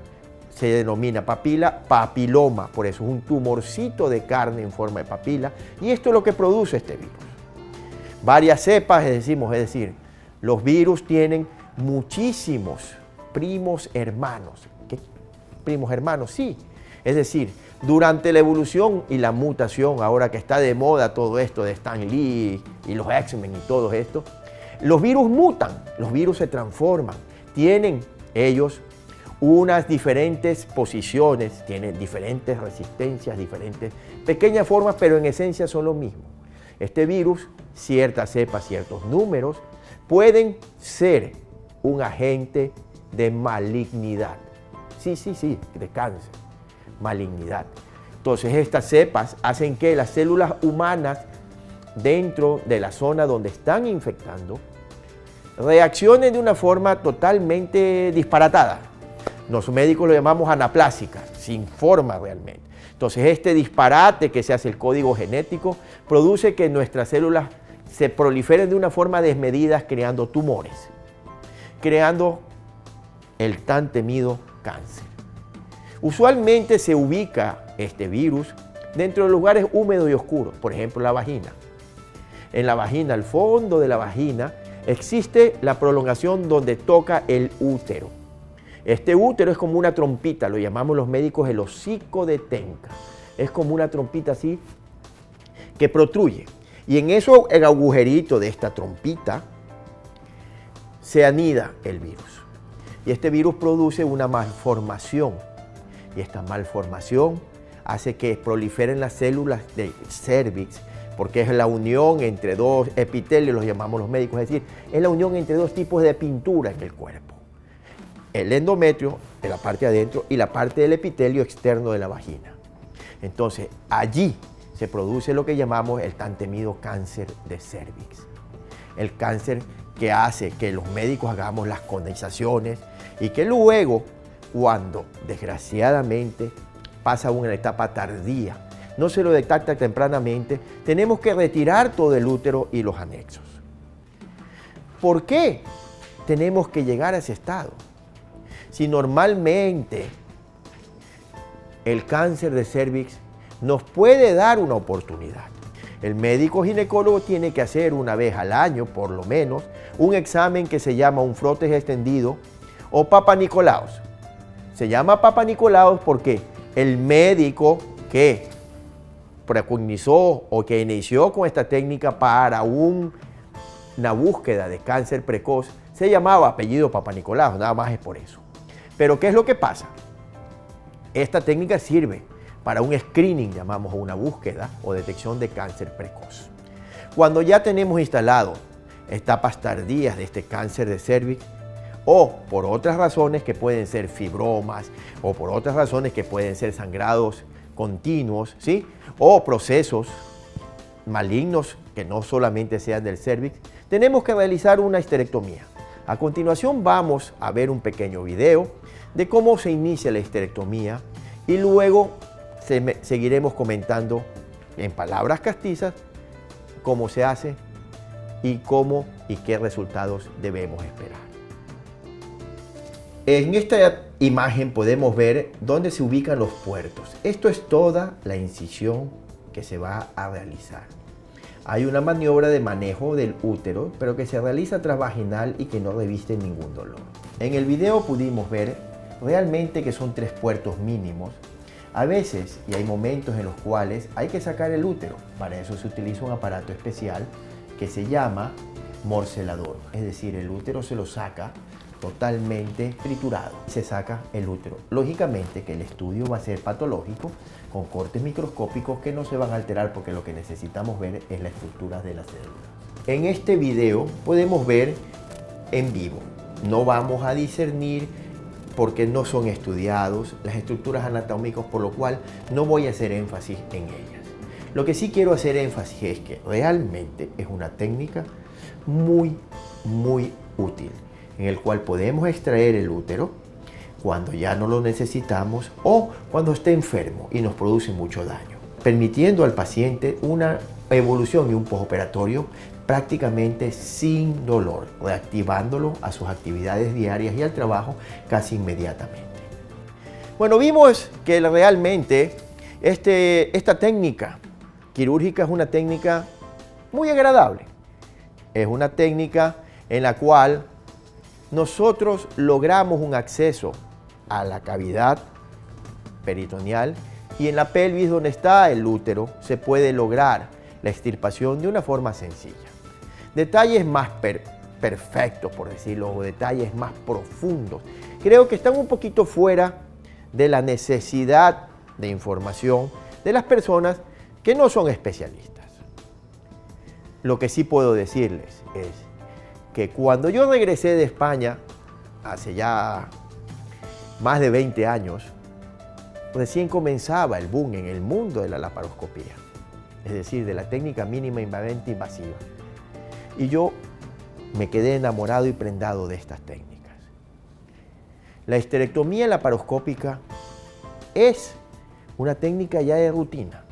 se denomina papila, papiloma, por eso es un tumorcito de carne en forma de papila, y esto es lo que produce este virus. Varias cepas, es decir, los virus tienen muchísimos primos hermanos. ¿Qué primos hermanos? Sí, es decir, durante la evolución y la mutación, ahora que está de moda todo esto de Stan Lee y los X-Men y todo esto, los virus mutan, los virus se transforman, tienen ellos unas diferentes posiciones, tienen diferentes resistencias, diferentes pequeñas formas, pero en esencia son lo mismo. Este virus, ciertas cepas, ciertos números, pueden ser un agente de malignidad. Sí, de cáncer, malignidad. Entonces estas cepas hacen que las células humanas dentro de la zona donde están infectando reaccionen de una forma totalmente disparatada. Los médicos lo llamamos anaplásica, sin forma realmente. Entonces este disparate que se hace el código genético produce que nuestras células se proliferen de una forma desmedida, creando tumores, creando el tan temido cáncer. Usualmente se ubica este virus dentro de lugares húmedos y oscuros, por ejemplo la vagina. En la vagina, al fondo de la vagina, existe la prolongación donde toca el útero. Este útero es como una trompita, lo llamamos los médicos el hocico de Tenca. Es como una trompita así que protruye. Y en eso, el agujerito de esta trompita, se anida el virus. Y este virus produce una malformación. Y esta malformación hace que proliferen las células del cervix, porque es la unión entre dos epitelios, los llamamos los médicos, es decir, es la unión entre dos tipos de pintura en el cuerpo. El endometrio de la parte de adentro y la parte del epitelio externo de la vagina. Entonces, allí se produce lo que llamamos el tan temido cáncer de cervix. El cáncer que hace que los médicos hagamos las condensaciones y que luego, cuando desgraciadamente pasa a una etapa tardía, no se lo detecta tempranamente, tenemos que retirar todo el útero y los anexos. ¿Por qué tenemos que llegar a ese estado? Si normalmente el cáncer de cervix nos puede dar una oportunidad. El médico ginecólogo tiene que hacer una vez al año, por lo menos, un examen que se llama un frotes extendido o Papa Nicolaus. Se llama Papa Nicolaus porque el médico que preconizó o que inició con esta técnica para una búsqueda de cáncer precoz se llamaba apellido Papa Nicolaus, nada más es por eso. Pero ¿qué es lo que pasa? Esta técnica sirve para un screening, llamamos, una búsqueda o detección de cáncer precoz. Cuando ya tenemos instalado etapas tardías de este cáncer de cervix, o por otras razones que pueden ser fibromas, o por otras razones que pueden ser sangrados continuos, ¿sí? O procesos malignos que no solamente sean del cervix, tenemos que realizar una histerectomía. A continuación vamos a ver un pequeño video de cómo se inicia la histerectomía y luego seguiremos comentando en palabras castizas cómo se hace y cómo y qué resultados debemos esperar. En esta imagen podemos ver dónde se ubican los puertos. Esto es toda la incisión que se va a realizar. Hay una maniobra de manejo del útero, pero que se realiza transvaginal y que no reviste ningún dolor. En el video pudimos ver realmente que son 3 puertos mínimos. A veces, y hay momentos en los cuales hay que sacar el útero. Para eso se utiliza un aparato especial que se llama morcelador. Es decir, el útero se lo saca totalmente triturado. Se saca el útero. Lógicamente que el estudio va a ser patológico, con cortes microscópicos que no se van a alterar porque lo que necesitamos ver es la estructura de la célula. En este video podemos ver en vivo. No vamos a discernir porque no son estudiados las estructuras anatómicas, por lo cual no voy a hacer énfasis en ellas. Lo que sí quiero hacer énfasis es que realmente es una técnica muy útil, en el cual podemos extraer el útero cuando ya no lo necesitamos o cuando esté enfermo y nos produce mucho daño, permitiendo al paciente una evolución y un postoperatorio prácticamente sin dolor, reactivándolo a sus actividades diarias y al trabajo casi inmediatamente. Bueno, vimos que realmente esta técnica quirúrgica es una técnica muy agradable. Es una técnica en la cual nosotros logramos un acceso a la cavidad peritoneal y en la pelvis donde está el útero se puede lograr la extirpación de una forma sencilla. Detalles más perfectos, por decirlo, o detalles más profundos, creo que están un poquito fuera de la necesidad de información de las personas que no son especialistas. Lo que sí puedo decirles es que cuando yo regresé de España, hace ya más de 20 años, recién comenzaba el boom en el mundo de la laparoscopía, es decir, de la técnica mínimamente invasiva. Y yo me quedé enamorado y prendado de estas técnicas. La histerectomía laparoscópica es una técnica ya de rutina.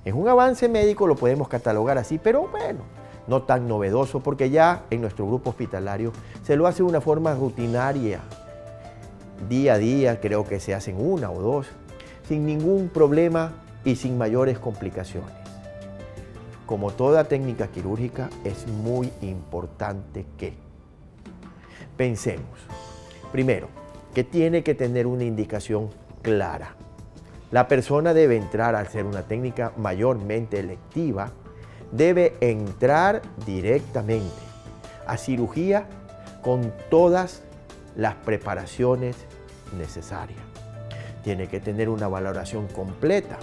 Es un avance médico, lo podemos catalogar así, pero bueno, no tan novedoso porque ya en nuestro grupo hospitalario se lo hace de una forma rutinaria. Día a día creo que se hacen una o dos, sin ningún problema y sin mayores complicaciones. Como toda técnica quirúrgica, es muy importante que pensemos, primero, que tiene que tener una indicación clara. La persona debe entrar, al ser una técnica mayormente electiva, debe entrar directamente a cirugía con todas las preparaciones necesarias. Tiene que tener una valoración completa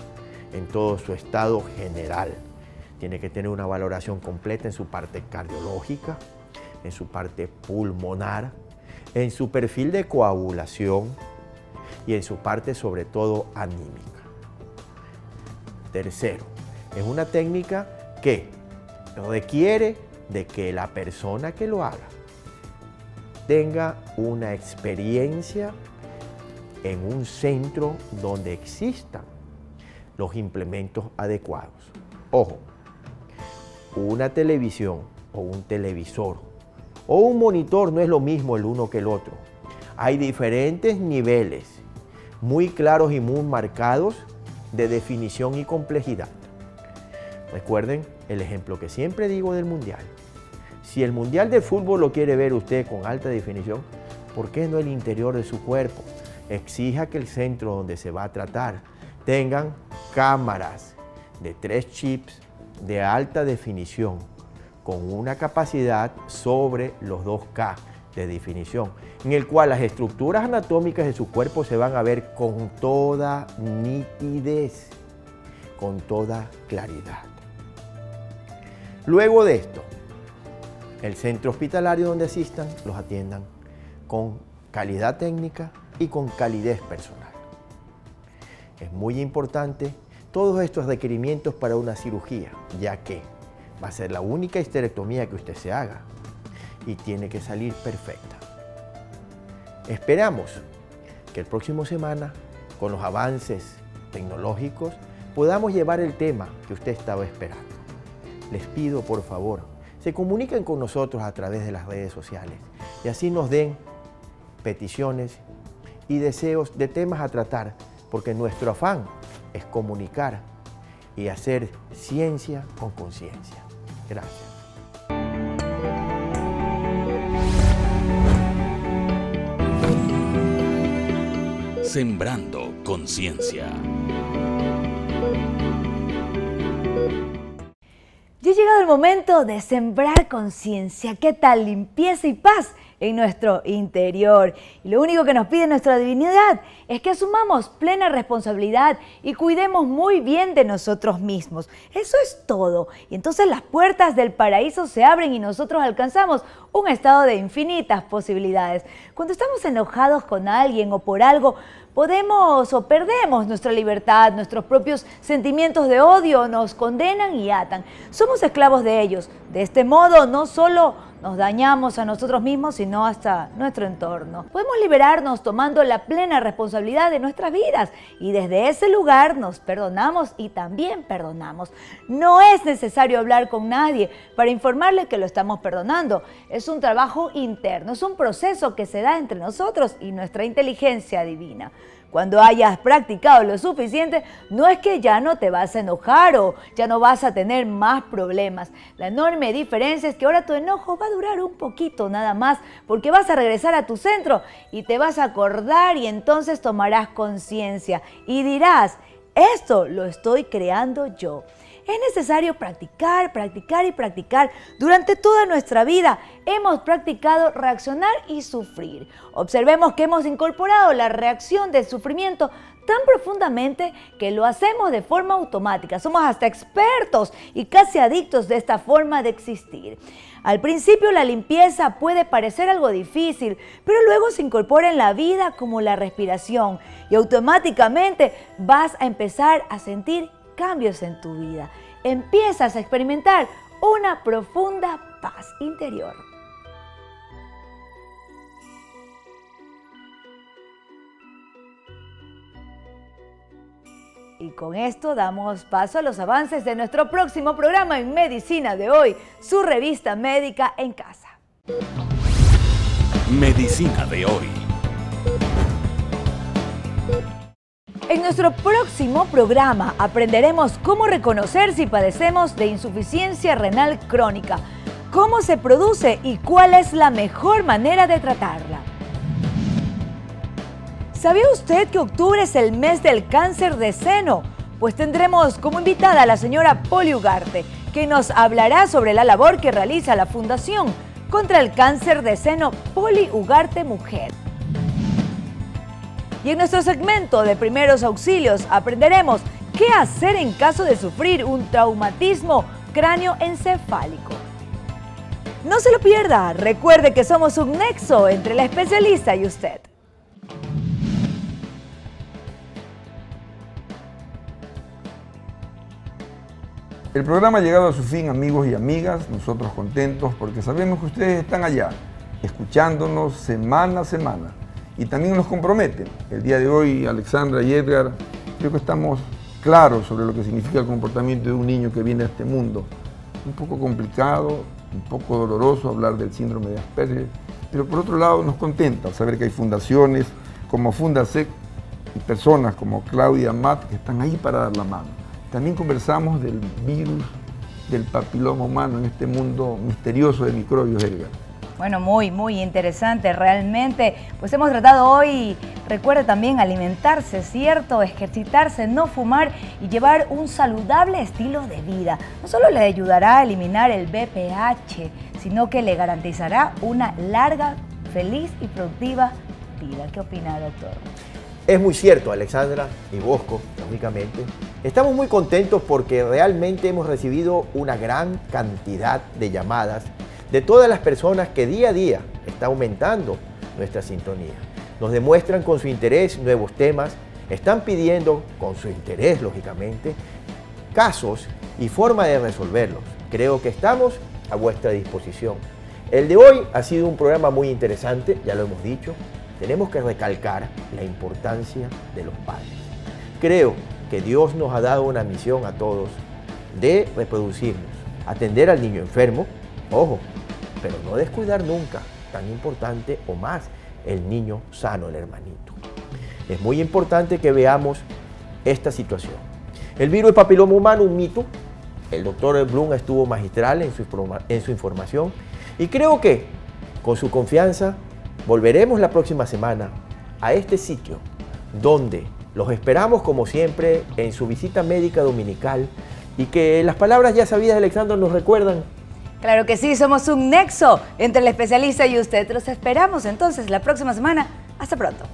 en todo su estado general. Tiene que tener una valoración completa en su parte cardiológica, en su parte pulmonar, en su perfil de coagulación y en su parte sobre todo anímica. Tercero, es una técnica que requiere de que la persona que lo haga tenga una experiencia en un centro donde existan los implementos adecuados. Ojo, una televisión o un televisor o un monitor no es lo mismo el uno que el otro. Hay diferentes niveles muy claros y muy marcados de definición y complejidad. Recuerden el ejemplo que siempre digo del mundial. Si el mundial de fútbol lo quiere ver usted con alta definición, ¿por qué no el interior de su cuerpo? Exija que el centro donde se va a tratar tengan cámaras de 3 chips de alta definición con una capacidad sobre los 2K de definición, en el cual las estructuras anatómicas de su cuerpo se van a ver con toda nitidez, con toda claridad. Luego de esto, el centro hospitalario donde asistan los atiendan con calidad técnica y con calidez personal. Es muy importante todos estos requerimientos para una cirugía, ya que va a ser la única histerectomía que usted se haga y tiene que salir perfecta. Esperamos que el próximo semana, con los avances tecnológicos, podamos llevar el tema que usted estaba esperando. Les pido, por favor, se comuniquen con nosotros a través de las redes sociales y así nos den peticiones y deseos de temas a tratar, porque nuestro afán es comunicar y hacer ciencia con conciencia. Gracias. Sembrando conciencia. llegado el momento de sembrar conciencia. ¿Qué tal? Limpieza y paz en nuestro interior. Y lo único que nos pide nuestra divinidad es que asumamos plena responsabilidad y cuidemos muy bien de nosotros mismos. Eso es todo. Y entonces las puertas del paraíso se abren y nosotros alcanzamos un estado de infinitas posibilidades. Cuando estamos enojados con alguien o por algo, podemos o perdemos nuestra libertad, nuestros propios sentimientos de odio nos condenan y atan. Somos esclavos de ellos. De este modo, no solo nos dañamos a nosotros mismos, sino hasta nuestro entorno. Podemos liberarnos tomando la plena responsabilidad de nuestras vidas y desde ese lugar nos perdonamos y también perdonamos. No es necesario hablar con nadie para informarle que lo estamos perdonando. Es un trabajo interno, es un proceso que se da entre nosotros y nuestra inteligencia divina. Cuando hayas practicado lo suficiente, no es que ya no te vas a enojar o ya no vas a tener más problemas. La enorme diferencia es que ahora tu enojo va a durar un poquito nada más, porque vas a regresar a tu centro y te vas a acordar y entonces tomarás conciencia y dirás, esto lo estoy creando yo. Es necesario practicar, practicar y practicar. Durante toda nuestra vida hemos practicado reaccionar y sufrir. Observemos que hemos incorporado la reacción del sufrimiento tan profundamente que lo hacemos de forma automática. Somos hasta expertos y casi adictos de esta forma de existir. Al principio la limpieza puede parecer algo difícil, pero luego se incorpora en la vida como la respiración y automáticamente vas a empezar a sentir cambios en tu vida. Empiezas a experimentar una profunda paz interior. Y con esto damos paso a los avances de nuestro próximo programa en Medicina de Hoy, su revista médica en casa. Medicina de Hoy. En nuestro próximo programa aprenderemos cómo reconocer si padecemos de insuficiencia renal crónica, cómo se produce y cuál es la mejor manera de tratarla. ¿Sabía usted que octubre es el mes del cáncer de seno? Pues tendremos como invitada a la señora Poli Ugarte, que nos hablará sobre la labor que realiza la Fundación contra el Cáncer de Seno Poli Ugarte Mujer. Y en nuestro segmento de primeros auxilios aprenderemos qué hacer en caso de sufrir un traumatismo cráneoencefálico. No se lo pierda, recuerde que somos un nexo entre la especialista y usted. El programa ha llegado a su fin, amigos y amigas, nosotros contentos porque sabemos que ustedes están allá, escuchándonos semana a semana. Y también nos comprometen. El día de hoy, Alexandra y Edgar, creo que estamos claros sobre lo que significa el comportamiento de un niño que viene a este mundo. Un poco complicado, un poco doloroso hablar del síndrome de Asperger, pero por otro lado nos contenta saber que hay fundaciones como Fundasec y personas como Claudia Matt que están ahí para dar la mano. También conversamos del virus del papiloma humano en este mundo misterioso de microbios, Edgar. Bueno, muy interesante realmente. Pues hemos tratado hoy, recuerde también alimentarse, ¿cierto? Ejercitarse, no fumar y llevar un saludable estilo de vida. No solo le ayudará a eliminar el VPH, sino que le garantizará una larga, feliz y productiva vida. ¿Qué opina, doctor? Es muy cierto, Alexandra y Bosco, lógicamente. Estamos muy contentos porque realmente hemos recibido una gran cantidad de llamadas de todas las personas que día a día está aumentando nuestra sintonía. Nos demuestran con su interés nuevos temas, están pidiendo con su interés, lógicamente, casos y forma de resolverlos. Creo que estamos a vuestra disposición. El de hoy ha sido un programa muy interesante, ya lo hemos dicho. Tenemos que recalcar la importancia de los padres. Creo que Dios nos ha dado una misión a todos de reproducirnos, atender al niño enfermo, ojo, pero no descuidar nunca, tan importante o más, el niño sano, el hermanito. Es muy importante que veamos esta situación. El virus del papiloma humano, un mito. El doctor Blum estuvo magistral en su información y creo que con su confianza volveremos la próxima semana a este sitio donde los esperamos como siempre en su visita médica dominical y que las palabras ya sabidas de Alexandra nos recuerdan. Claro que sí, somos un nexo entre el especialista y usted. Los esperamos entonces la próxima semana. Hasta pronto.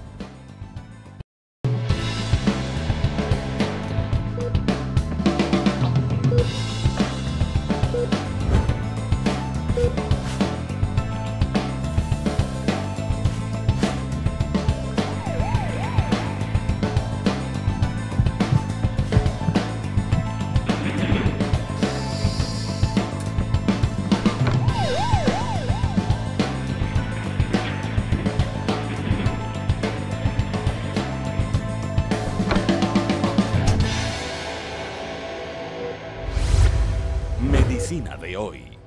Medicina de hoy.